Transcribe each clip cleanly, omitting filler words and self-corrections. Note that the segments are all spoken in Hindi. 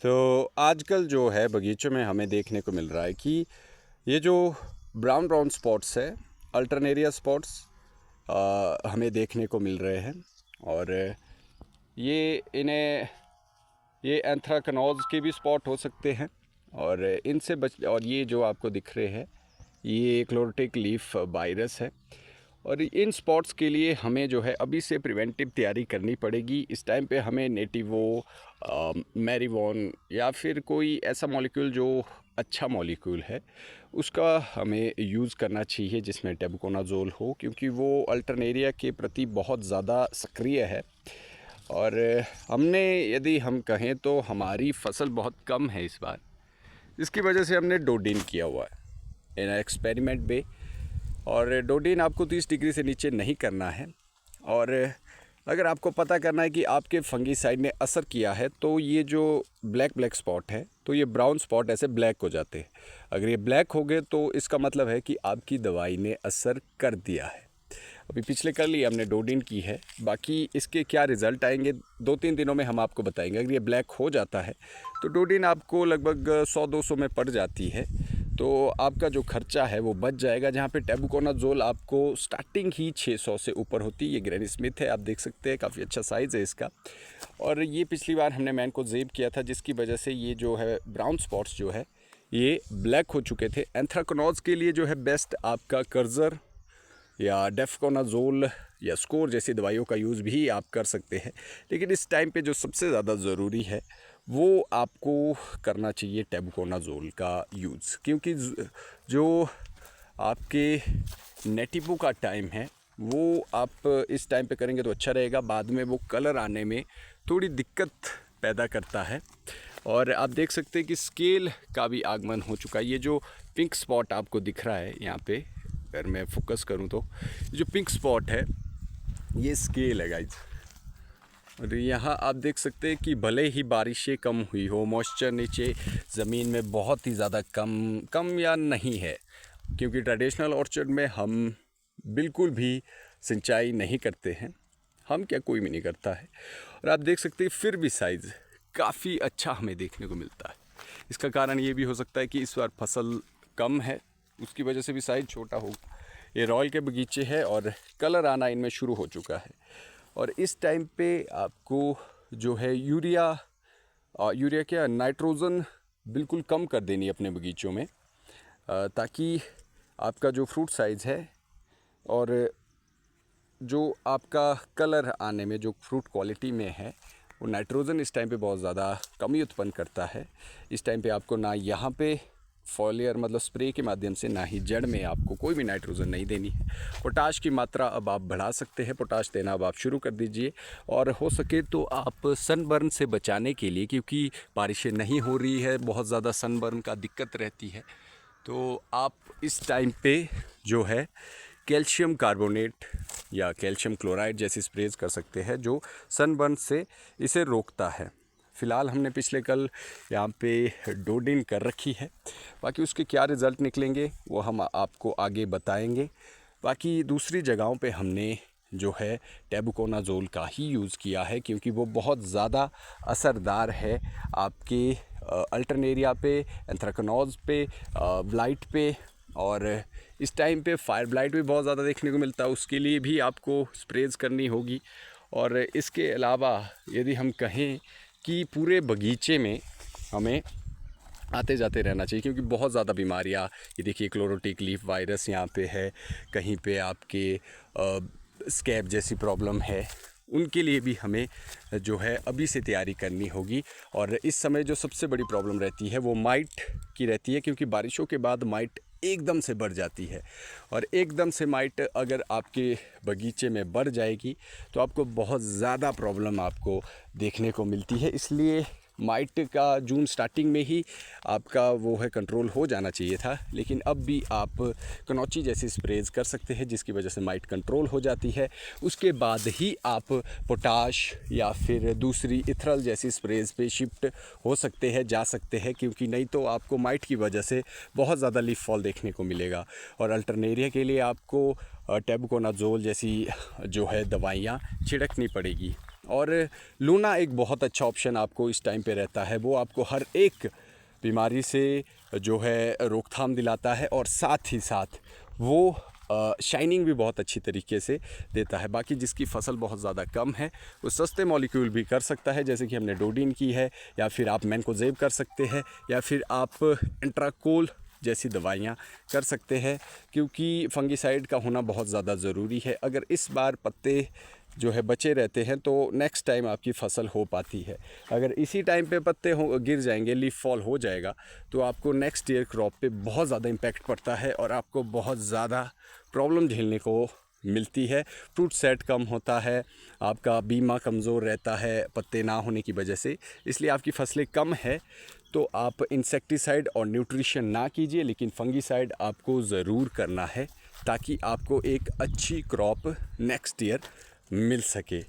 तो आजकल जो है बगीचों में हमें देखने को मिल रहा है कि ये जो ब्राउन ब्राउन स्पॉट्स है, अल्टरनेरिया स्पॉट्स हमें देखने को मिल रहे हैं। और ये एंथ्राकनोज के भी स्पॉट हो सकते हैं। और इनसे और ये जो आपको दिख रहे हैं ये क्लोरोटिक लीफ वायरस है। और इन स्पॉट्स के लिए हमें जो है अभी से प्रिवेंटिव तैयारी करनी पड़ेगी। इस टाइम पे हमें नेटिवो, मैरीवॉन या फिर कोई ऐसा मॉलिक्यूल जो अच्छा मॉलिक्यूल है उसका हमें यूज़ करना चाहिए जिसमें टेबुकोनाजोल हो, क्योंकि वो अल्टरनेरिया के प्रति बहुत ज़्यादा सक्रिय है। और हमने यदि हम कहें तो हमारी फसल बहुत कम है इस बार, इसकी वजह से हमने डोडिन किया हुआ है इन एक्सपेरिमेंट पे। और डोडिन आपको 30 डिग्री से नीचे नहीं करना है। और अगर आपको पता करना है कि आपके फंगीसाइड ने असर किया है तो ये जो ब्लैक स्पॉट है तो ये ब्राउन स्पॉट ऐसे ब्लैक हो जाते हैं। अगर ये ब्लैक हो गए तो इसका मतलब है कि आपकी दवाई ने असर कर दिया है। अभी पिछले कल ही हमने डोडिन की है, बाकी इसके क्या रिज़ल्ट आएंगे 2-3 दिनों में हम आपको बताएंगे। अगर ये ब्लैक हो जाता है तो डोडिन आपको लगभग 100-200 में पड़ जाती है, तो आपका जो खर्चा है वो बच जाएगा। जहाँ पे टेबुकोनाजोल आपको स्टार्टिंग ही 600 से ऊपर होती है। ये ग्रैनी स्मिथ है, आप देख सकते हैं, काफ़ी अच्छा साइज़ है इसका। और ये पिछली बार हमने मैनकोजेब किया था जिसकी वजह से ये जो है ब्राउन स्पॉट्स जो है ये ब्लैक हो चुके थे। एंथ्राकनोज के लिए जो है बेस्ट आपका कर्जर या डेफकोनाजोल या स्कोर जैसी दवाइयों का यूज़ भी आप कर सकते हैं। लेकिन इस टाइम पे जो सबसे ज़्यादा ज़रूरी है वो आपको करना चाहिए टेबुकोनाजोल का यूज़, क्योंकि जो आपके नेटिवो का टाइम है वो आप इस टाइम पे करेंगे तो अच्छा रहेगा। बाद में वो कलर आने में थोड़ी दिक्कत पैदा करता है। और आप देख सकते हैं कि स्केल का भी आगमन हो चुका है। ये जो पिंक स्पॉट आपको दिख रहा है यहाँ पे, अगर मैं फोकस करूँ तो जो पिंक स्पॉट है ये स्केल है गाइज। और यहाँ आप देख सकते हैं कि भले ही बारिशें कम हुई हो, मॉइस्चर नीचे ज़मीन में बहुत ही ज़्यादा कम या नहीं है, क्योंकि ट्रेडिशनल ऑर्चर्ड में हम बिल्कुल भी सिंचाई नहीं करते हैं। हम क्या, कोई भी नहीं करता है। और आप देख सकते हैं फिर भी साइज़ काफ़ी अच्छा हमें देखने को मिलता है। इसका कारण ये भी हो सकता है कि इस बार फसल कम है, उसकी वजह से भी साइज़ छोटा होगा। ये रॉयल के बगीचे हैं और कलर आना इनमें शुरू हो चुका है। और इस टाइम पे आपको जो है यूरिया क्या नाइट्रोजन बिल्कुल कम कर देनी है अपने बगीचों में, ताकि आपका जो फ्रूट साइज़ है और जो आपका कलर आने में जो फ्रूट क्वालिटी में है वो नाइट्रोजन इस टाइम पे बहुत ज़्यादा कमी उत्पन्न करता है। इस टाइम पे आपको ना यहाँ पे फॉलियर मतलब स्प्रे के माध्यम से ना ही जड़ में आपको कोई भी नाइट्रोजन नहीं देनी है। पोटाश की मात्रा अब आप बढ़ा सकते हैं, पोटाश देना अब आप शुरू कर दीजिए। और हो सके तो आप सनबर्न से बचाने के लिए, क्योंकि बारिशें नहीं हो रही है, बहुत ज़्यादा सनबर्न का दिक्कत रहती है, तो आप इस टाइम पे जो है कैल्शियम कार्बोनेट या कैल्शियम क्लोराइड जैसी स्प्रेज कर सकते हैं जो सनबर्न से इसे रोकता है। फ़िलहाल हमने पिछले कल यहाँ पे डोडिन कर रखी है, बाकी उसके क्या रिज़ल्ट निकलेंगे वो हम आपको आगे बताएंगे। बाकी दूसरी जगहों पे हमने जो है टेबुकोनाजोल का ही यूज़ किया है, क्योंकि वो बहुत ज़्यादा असरदार है आपके अल्टरनेरिया पे, एंथ्राकनोज पे, ब्लाइट पे। और इस टाइम पे फायर ब्लाइट भी बहुत ज़्यादा देखने को मिलता है, उसके लिए भी आपको स्प्रेज करनी होगी। और इसके अलावा यदि हम कहें कि पूरे बगीचे में हमें आते जाते रहना चाहिए, क्योंकि बहुत ज़्यादा बीमारियाँ, ये देखिए क्लोरोटिक लीफ वायरस यहाँ पे है, कहीं पे आपके स्कैब जैसी प्रॉब्लम है, उनके लिए भी हमें जो है अभी से तैयारी करनी होगी। और इस समय जो सबसे बड़ी प्रॉब्लम रहती है वो माइट की रहती है, क्योंकि बारिशों के बाद माइट एकदम से बढ़ जाती है। और एकदम से माइट अगर आपके बगीचे में बढ़ जाएगी तो आपको बहुत ज़्यादा प्रॉब्लम आपको देखने को मिलती है। इसलिए माइट का जून स्टार्टिंग में ही आपका वो है कंट्रोल हो जाना चाहिए था, लेकिन अब भी आप कनौची जैसी स्प्रेज कर सकते हैं जिसकी वजह से माइट कंट्रोल हो जाती है। उसके बाद ही आप पोटाश या फिर दूसरी इथरल जैसी स्प्रेज पे शिफ्ट हो सकते हैं, जा सकते हैं, क्योंकि नहीं तो आपको माइट की वजह से बहुत ज़्यादा लीफ फॉल देखने को मिलेगा। और अल्टरनेरिया के लिए आपको टेबुकोनाजोल जैसी जो है दवाइयाँ छिड़कनी पड़ेगी। और लूना एक बहुत अच्छा ऑप्शन आपको इस टाइम पे रहता है। वो आपको हर एक बीमारी से जो है रोकथाम दिलाता है और साथ ही साथ वो शाइनिंग भी बहुत अच्छी तरीके से देता है। बाकी जिसकी फसल बहुत ज़्यादा कम है वो सस्ते मॉलिक्यूल भी कर सकता है, जैसे कि हमने डोडिन की है, या फिर आप मैनकोजेब कर सकते हैं, या फिर आप एंट्राकोल जैसी दवाइयाँ कर सकते हैं, क्योंकि फंगिसाइड का होना बहुत ज़्यादा ज़रूरी है। अगर इस बार पत्ते जो है बचे रहते हैं तो नेक्स्ट टाइम आपकी फ़सल हो पाती है। अगर इसी टाइम पे पत्ते गिर जाएंगे, लीफ फॉल हो जाएगा, तो आपको नेक्स्ट ईयर क्रॉप पे बहुत ज़्यादा इम्पैक्ट पड़ता है और आपको बहुत ज़्यादा प्रॉब्लम झेलने को मिलती है। फ्रूट सेट कम होता है, आपका बीमा कमज़ोर रहता है पत्ते ना होने की वजह से। इसलिए आपकी फसलें कम है तो आप इंसेक्टिसाइड और न्यूट्रिशन ना कीजिए, लेकिन फंगिसाइड आपको ज़रूर करना है ताकि आपको एक अच्छी क्रॉप नेक्स्ट ईयर मिल सके।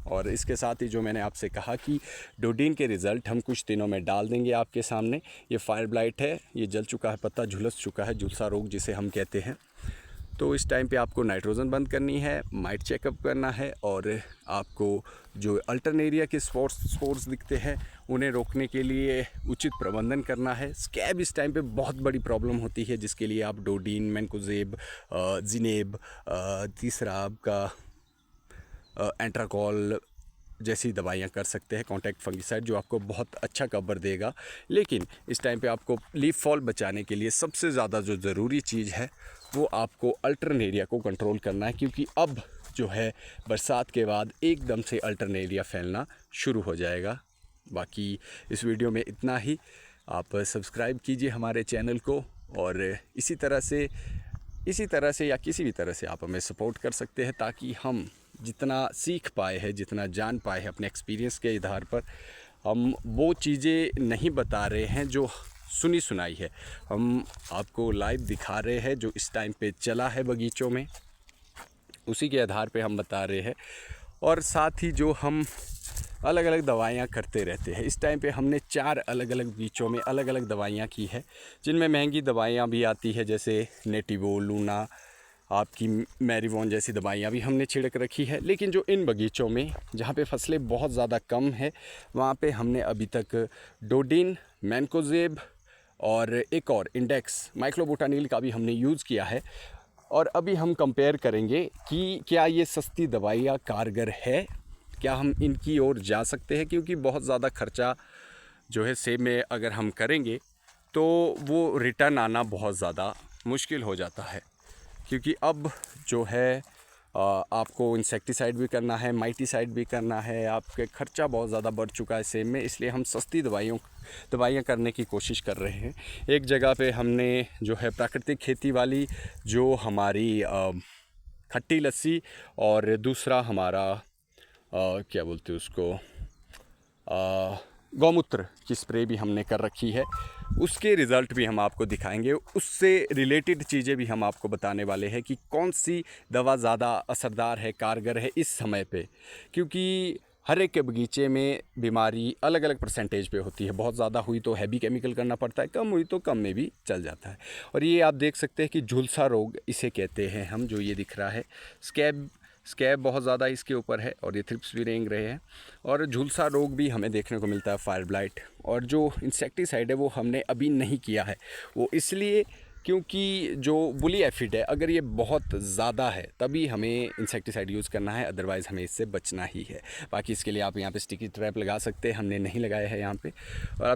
और इसके साथ ही जो मैंने आपसे कहा कि डोडिन के रिज़ल्ट हम कुछ दिनों में डाल देंगे आपके सामने। ये फायर ब्लाइट है, ये जल चुका है, पत्ता झुलस चुका है, झुलसा रोग जिसे हम कहते हैं। तो इस टाइम पे आपको नाइट्रोजन बंद करनी है, माइट चेकअप करना है, और आपको जो अल्टरनेरिया के स्पोर्स दिखते हैं उन्हें रोकने के लिए उचित प्रबंधन करना है। स्कैब इस टाइम पे बहुत बड़ी प्रॉब्लम होती है, जिसके लिए आप डोडिन, मैनकोजेब, जिनेब, तीसरा आपका एंट्राकॉल जैसी दवाइयाँ कर सकते हैं, कॉन्टैक्ट फंगिसाइड, जो आपको बहुत अच्छा कवर देगा। लेकिन इस टाइम पे आपको लीफ फॉल बचाने के लिए सबसे ज़्यादा जो ज़रूरी चीज़ है वो आपको अल्टरनेरिया को कंट्रोल करना है, क्योंकि अब जो है बरसात के बाद एकदम से अल्टरनेरिया फैलना शुरू हो जाएगा। बाकी इस वीडियो में इतना ही। आप सब्सक्राइब कीजिए हमारे चैनल को, और इसी तरह से या किसी भी तरह से आप हमें सपोर्ट कर सकते हैं, ताकि हम जितना सीख पाए हैं, जितना जान पाए हैं अपने एक्सपीरियंस के आधार पर, हम वो चीज़ें नहीं बता रहे हैं जो सुनी सुनाई है, हम आपको लाइव दिखा रहे हैं जो इस टाइम पे चला है बगीचों में, उसी के आधार पे हम बता रहे हैं। और साथ ही जो हम अलग अलग दवाइयाँ करते रहते हैं, इस टाइम पे हमने 4 अलग अलग बीचों में अलग अलग दवाइयाँ की है, जिनमें महंगी दवाइयाँ भी आती है, जैसे नेटिवो, लूना, आपकी मैरीवॉन जैसी दवाइयाँ भी हमने छिड़क रखी है। लेकिन जो इन बगीचों में जहाँ पे फसलें बहुत ज़्यादा कम है, वहाँ पे हमने अभी तक डोडिन, मैनकोजेब और एक और इंडेक्स माइक्लोबुटानिल का भी हमने यूज़ किया है। और अभी हम कंपेयर करेंगे कि क्या ये सस्ती दवाइयाँ कारगर है, क्या हम इनकी ओर जा सकते हैं, क्योंकि बहुत ज़्यादा खर्चा जो है सेब में अगर हम करेंगे तो वो रिटर्न आना बहुत ज़्यादा मुश्किल हो जाता है, क्योंकि अब जो है आपको इंसेक्टिसाइड भी करना है, माइटिसाइड भी करना है, आपके खर्चा बहुत ज़्यादा बढ़ चुका है सेब में। इसलिए हम सस्ती दवाइयाँ करने की कोशिश कर रहे हैं। एक जगह पे हमने जो है प्राकृतिक खेती वाली, जो हमारी खट्टी लस्सी, और दूसरा हमारा क्या बोलते हैं उसको, गौमूत्र की स्प्रे भी हमने कर रखी है। उसके रिज़ल्ट भी हम आपको दिखाएंगे, उससे रिलेटेड चीज़ें भी हम आपको बताने वाले हैं कि कौन सी दवा ज़्यादा असरदार है, कारगर है इस समय पे, क्योंकि हर एक के बगीचे में बीमारी अलग अलग परसेंटेज पे होती है। बहुत ज़्यादा हुई तो हैवी केमिकल करना पड़ता है, कम हुई तो कम में भी चल जाता है। और ये आप देख सकते हैं कि झुलसा रोग इसे कहते हैं हम, जो ये दिख रहा है, स्कैब बहुत ज़्यादा इसके ऊपर है, और ये थ्रिप्स भी रेंग रहे हैं, और झुलसा रोग भी हमें देखने को मिलता है, फायर ब्लाइट। और जो इंसेक्टिसाइड है वो हमने अभी नहीं किया है, वो इसलिए क्योंकि जो बुली एफिड है, अगर ये बहुत ज़्यादा है तभी हमें इंसेक्टिसाइड यूज़ करना है, अदरवाइज़ हमें इससे बचना ही है। बाकी इसके लिए आप यहाँ पे स्टिकी ट्रैप लगा सकते हैं, हमने नहीं लगाया है यहाँ पे। और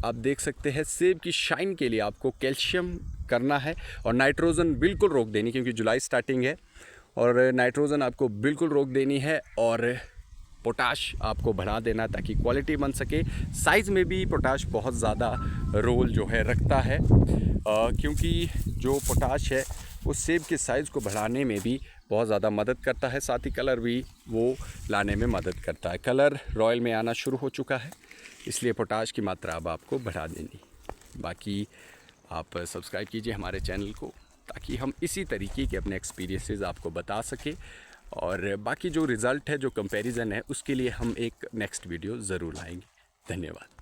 आप देख सकते हैं सेब की शाइन के लिए आपको कैल्शियम करना है, और नाइट्रोजन बिल्कुल रोक देनी, क्योंकि जुलाई स्टार्टिंग है, और नाइट्रोजन आपको बिल्कुल रोक देनी है, और पोटाश आपको बढ़ा देना ताकि क्वालिटी बन सके। साइज़ में भी पोटाश बहुत ज़्यादा रोल जो है रखता है, क्योंकि जो पोटाश है वो सेब के साइज़ को बढ़ाने में भी बहुत ज़्यादा मदद करता है, साथ ही कलर भी वो लाने में मदद करता है। कलर रॉयल में आना शुरू हो चुका है, इसलिए पोटाश की मात्रा अब आपको बढ़ा देनी। बाकी आप सब्सक्राइब कीजिए हमारे चैनल को, ताकि हम इसी तरीके के अपने एक्सपीरियंसेस आपको बता सकें, और बाकी जो रिज़ल्ट है, जो कंपैरिजन है, उसके लिए हम एक नेक्स्ट वीडियो ज़रूर लाएंगे। धन्यवाद।